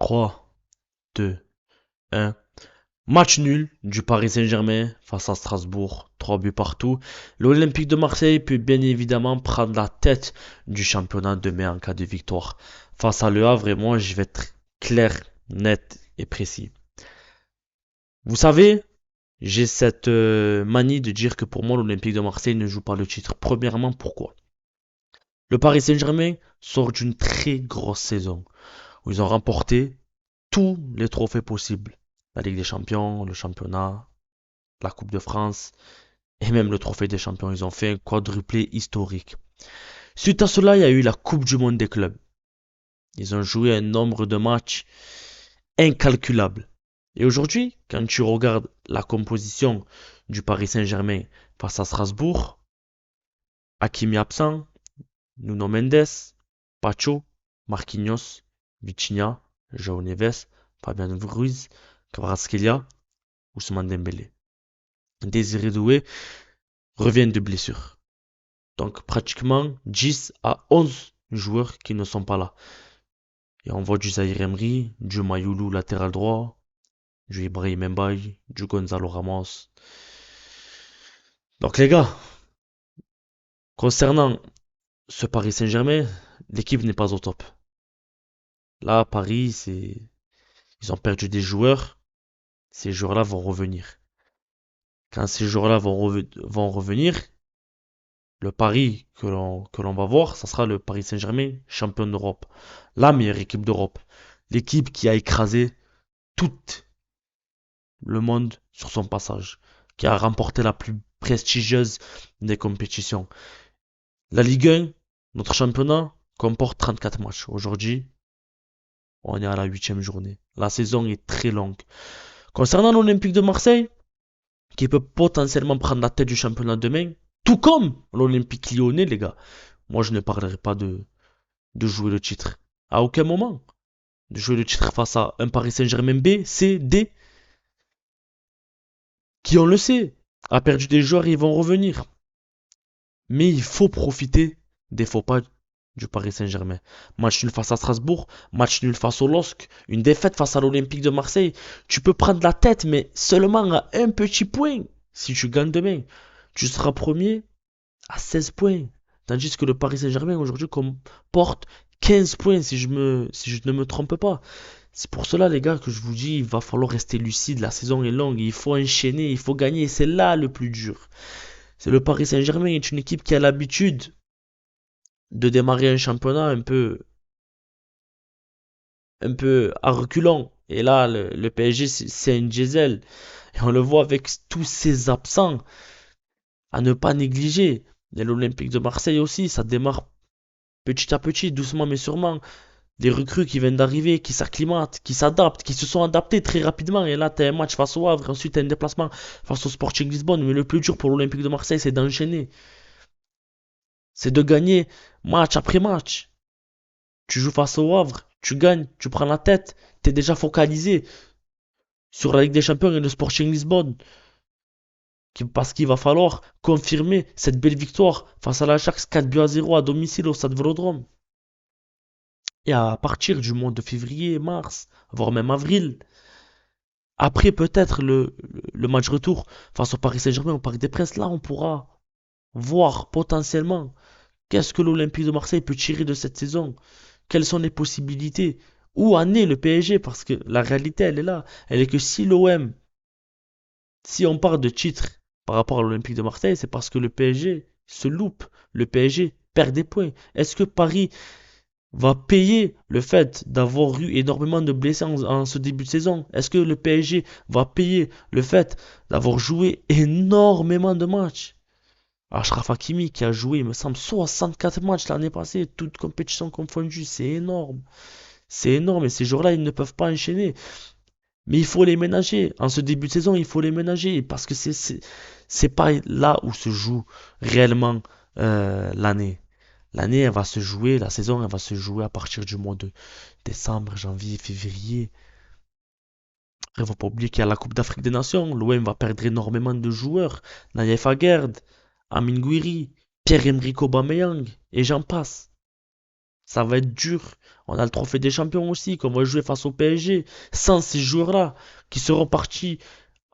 3, 2, 1. Match nul du Paris Saint-Germain face à Strasbourg. 3 buts partout. L'Olympique de Marseille peut bien évidemment prendre la tête du championnat demain en cas de victoire. Face à Le Havre, et moi je vais être clair, net et précis. Vous savez, j'ai cette manie de dire que pour moi l'Olympique de Marseille ne joue pas le titre. Premièrement, pourquoi? Le Paris Saint-Germain sort d'une très grosse saison où ils ont remporté tous les trophées possibles. La Ligue des Champions, le championnat, la Coupe de France et même le trophée des champions. Ils ont fait un quadruplé historique. Suite à cela, il y a eu la Coupe du Monde des clubs. Ils ont joué un nombre de matchs incalculable. Et aujourd'hui, quand tu regardes la composition du Paris Saint-Germain face à Strasbourg, Hakimi absent, Nuno Mendes, Pacho, Marquinhos, Vitinha, João Neves, Fabian Ruiz, Kvaratskhelia, Ousmane Dembélé. Désiré Doué revient de blessure. Donc pratiquement 10 à 11 joueurs qui ne sont pas là. Et on voit du Zahir Emery, du Mayoulou latéral droit, du Ibrahim Mbaye, du Gonzalo Ramos. Donc les gars, concernant ce Paris Saint-Germain, l'équipe n'est pas au top. Là, Paris, ils ont perdu des joueurs. Ces joueurs-là vont revenir. Quand ces joueurs-là vont revenir, le pari que l'on va voir, ça sera le Paris Saint-Germain, champion d'Europe. La meilleure équipe d'Europe. L'équipe qui a écrasé tout le monde sur son passage. Qui a remporté la plus prestigieuse des compétitions. La Ligue 1, notre championnat, comporte 34 matchs. Aujourd'hui, on est à la 8e journée. La saison est très longue. Concernant l'Olympique de Marseille, qui peut potentiellement prendre la tête du championnat demain, tout comme l'Olympique lyonnais, les gars. Moi, je ne parlerai pas de jouer le titre. À aucun moment. De jouer le titre face à un Paris Saint-Germain B, C, D, qui, on le sait, a perdu des joueurs et ils vont revenir. Mais il faut profiter des faux pas du Paris Saint-Germain. Match nul face à Strasbourg, match nul face au LOSC, une défaite face à l'Olympique de Marseille. Tu peux prendre la tête, mais seulement à un petit point. Si tu gagnes demain, tu seras premier à 16 points. Tandis que le Paris Saint-Germain aujourd'hui comporte 15 points si je ne me trompe pas. C'est pour cela les gars que je vous dis, il va falloir rester lucide, la saison est longue, il faut enchaîner, il faut gagner, c'est là le plus dur. C'est le Paris Saint-Germain est une équipe qui a l'habitude de démarrer un championnat un peu à reculons. Et là, le PSG, c'est un diesel. Et on le voit avec tous ces absents à ne pas négliger. Et l'Olympique de Marseille aussi, ça démarre petit à petit, doucement mais sûrement. Des recrues qui viennent d'arriver, qui s'acclimatent, qui s'adaptent, qui se sont adaptés très rapidement. Et là, t'as un match face au Havre, ensuite t'as un déplacement face au Sporting Lisbonne. Mais le plus dur pour l'Olympique de Marseille, c'est d'enchaîner. C'est de gagner match après match. Tu joues face au Havre, tu gagnes, tu prends la tête, t'es déjà focalisé sur la Ligue des Champions et le Sporting Lisbonne. Parce qu'il va falloir confirmer cette belle victoire face à l'Ajax 4 buts à 0 à domicile au Stade Vélodrome. Et à partir du mois de février, mars, voire même avril, après peut-être le match retour face au Paris Saint-Germain au Parc des Princes, là on pourra voir potentiellement qu'est-ce que l'Olympique de Marseille peut tirer de cette saison. Quelles sont les possibilités? Où en est le PSG? Parce que la réalité, elle est là. Elle est que si l'OM, si on parle de titre par rapport à l'Olympique de Marseille, c'est parce que le PSG se loupe. Le PSG perd des points. Est-ce que Paris va payer le fait d'avoir eu énormément de blessés en ce début de saison? Est-ce que le PSG va payer le fait d'avoir joué énormément de matchs? Achraf Hakimi qui a joué, il me semble, 64 matchs l'année passée, toutes compétitions confondues, c'est énorme. C'est énorme et ces joueurs-là, ils ne peuvent pas enchaîner. Mais il faut les ménager. En ce début de saison, il faut les ménager parce que c'est pas là où se joue réellement l'année. L'année, elle va se jouer, la saison, elle va se jouer à partir du mois de décembre, janvier, février. Il ne faut pas oublier qu'il y a la Coupe d'Afrique des Nations. L'OM va perdre énormément de joueurs. Naïef Aguerd, Amin Gouiri, Pierre-Emerick Aubameyang, et j'en passe. Ça va être dur. On a le trophée des champions aussi, qu'on va jouer face au PSG. Sans ces joueurs-là, qui seront partis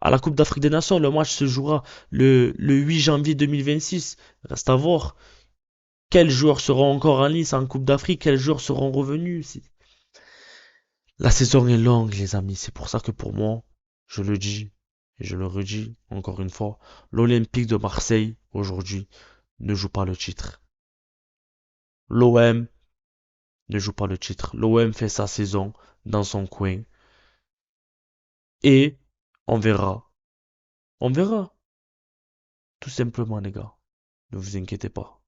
à la Coupe d'Afrique des Nations, le match se jouera le 8 janvier 2026. Reste à voir quels joueurs seront encore en lice en Coupe d'Afrique, quels joueurs seront revenus. La saison est longue, les amis. C'est pour ça que pour moi, je le dis et je le redis encore une fois, l'Olympique de Marseille, aujourd'hui, ne joue pas le titre. L'OM ne joue pas le titre. L'OM fait sa saison dans son coin. Et on verra. On verra. Tout simplement, les gars. Ne vous inquiétez pas.